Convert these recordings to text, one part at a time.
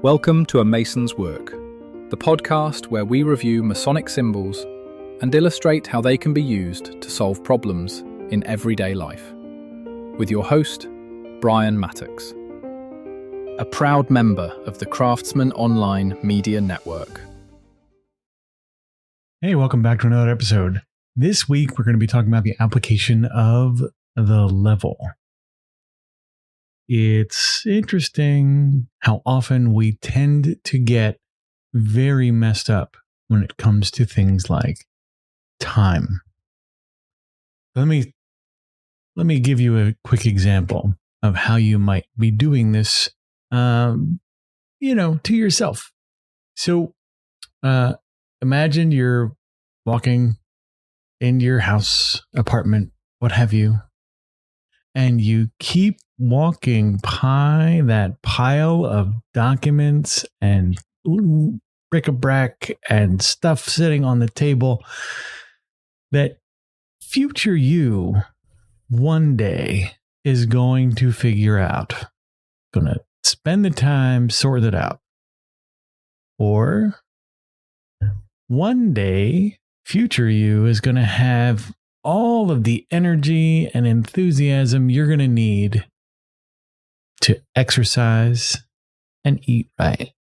Welcome to A Mason's Work, the podcast where we review Masonic symbols and illustrate how they can be used to solve problems in everyday life. With your host, Brian Mattox, a proud member of the Craftsman Online Media Network. Hey, welcome back to another episode. This week, we're going to be talking about the application of the level. It's interesting how often we tend to get very messed up when it comes to things like time. Let me give you a quick example of how you might be doing this, to yourself. So, imagine you're walking in your house, apartment, what have you, and you keep walking by that pile of documents and bric-a-brac and stuff sitting on the table that future you one day is going to figure out, going to spend the time, sort it out. Or one day, future you is going to have all of the energy and enthusiasm you're going to need to exercise and eat right.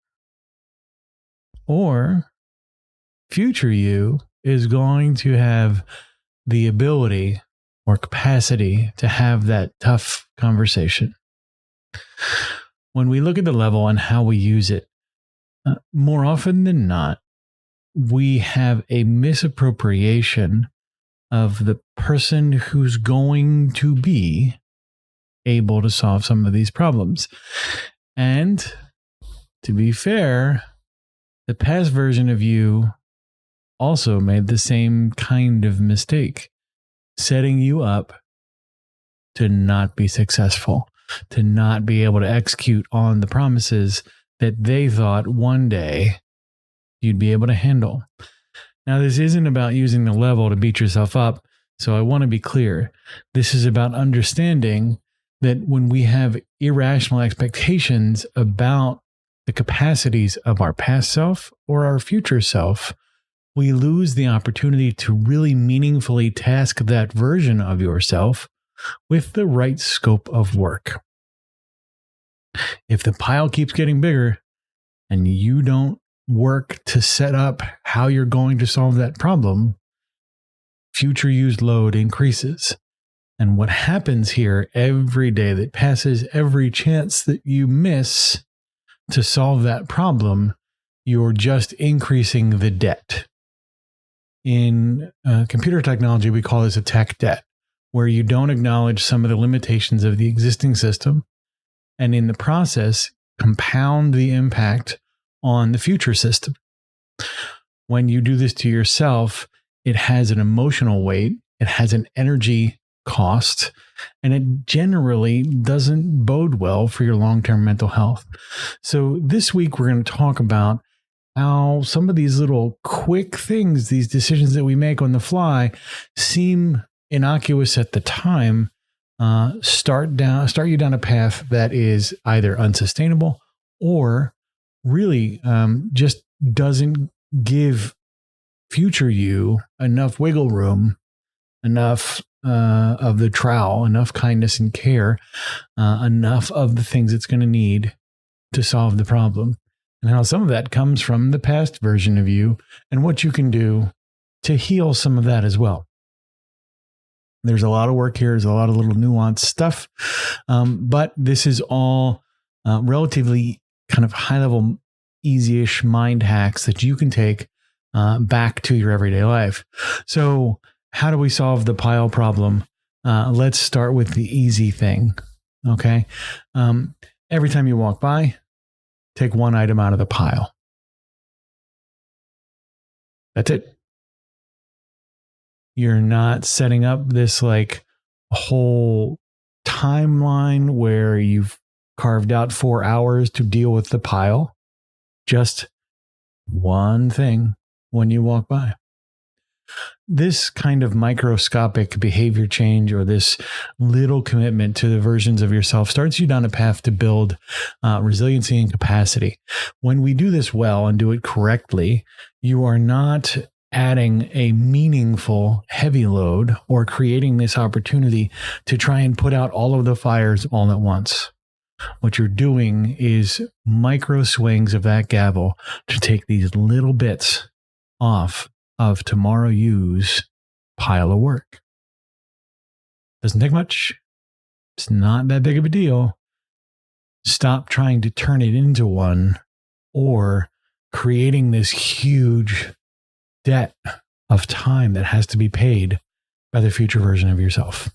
Or future you is going to have the ability or capacity to have that tough conversation. When we look at the level and how we use it, more often than not, we have a misappropriation of the person who's going to be able to solve some of these problems. And to be fair, the past version of you also made the same kind of mistake, setting you up to not be successful, to not be able to execute on the promises that they thought one day you'd be able to handle. Now, this isn't about using the level to beat yourself up, so I want to be clear. This is about understanding that when we have irrational expectations about the capacities of our past self or our future self, we lose the opportunity to really meaningfully task that version of yourself with the right scope of work. If the pile keeps getting bigger and you don't work to set up how you're going to solve that problem, future use load increases. And what happens here every day that passes, every chance that you miss to solve that problem, you're just increasing the debt. In computer technology, we call this a tech debt, where you don't acknowledge some of the limitations of the existing system, and in the process, compound the impact on the future system. When you do this to yourself, it has an emotional weight, it has an energy cost, and it generally doesn't bode well for your long-term mental health. So this week, we're going to talk about how some of these little quick things, these decisions that we make on the fly, seem innocuous at the time, start you down a path that is either unsustainable or really just doesn't give future you enough wiggle room, enough of the trowel, enough kindness and care, enough of the things it's going to need to solve the problem. And how some of that comes from the past version of you and what you can do to heal some of that as well. There's a lot of work here. There's a lot of little nuanced stuff. But this is all relatively kind of high-level, easy-ish mind hacks that you can take back to your everyday life. So how do we solve the pile problem? Let's start with the easy thing, okay? Every time you walk by, take one item out of the pile. That's it. You're not setting up this like whole timeline where you've carved out 4 hours to deal with the pile. Just one thing when you walk by. This kind of microscopic behavior change, or this little commitment to the versions of yourself, starts you down a path to build resiliency and capacity. When we do this well and do it correctly, you are not adding a meaningful heavy load or creating this opportunity to try and put out all of the fires all at once. What you're doing is micro swings of that gavel to take these little bits off of tomorrow you's pile of work. Doesn't take much. It's not that big of a deal. Stop trying to turn it into one or creating this huge debt of time that has to be paid by the future version of yourself.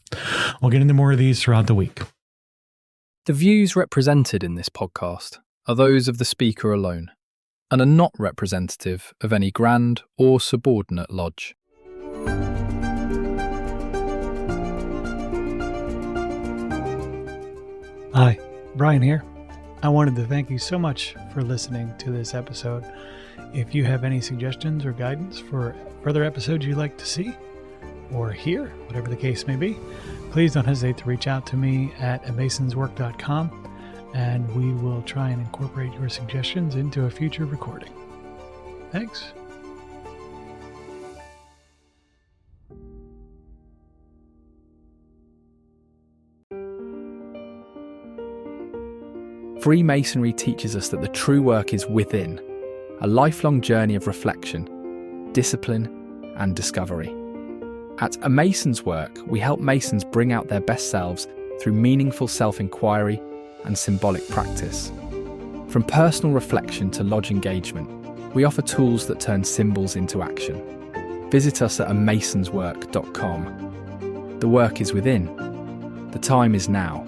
We'll get into more of these throughout the week. The views represented in this podcast are those of the speaker alone and are not representative of any grand or subordinate lodge. Hi, Brian here. I wanted to thank you so much for listening to this episode. If you have any suggestions or guidance for further episodes you'd like to see or hear, whatever the case may be, please don't hesitate to reach out to me at amasonswork.com. and we will try and incorporate your suggestions into a future recording. Thanks. Freemasonry teaches us that the true work is within, a lifelong journey of reflection, discipline, and discovery. At A Mason's Work, we help Masons bring out their best selves through meaningful self-inquiry and symbolic practice. From personal reflection to lodge engagement, we offer tools that turn symbols into action. Visit us at amasonswork.com. The work is within. The time is now.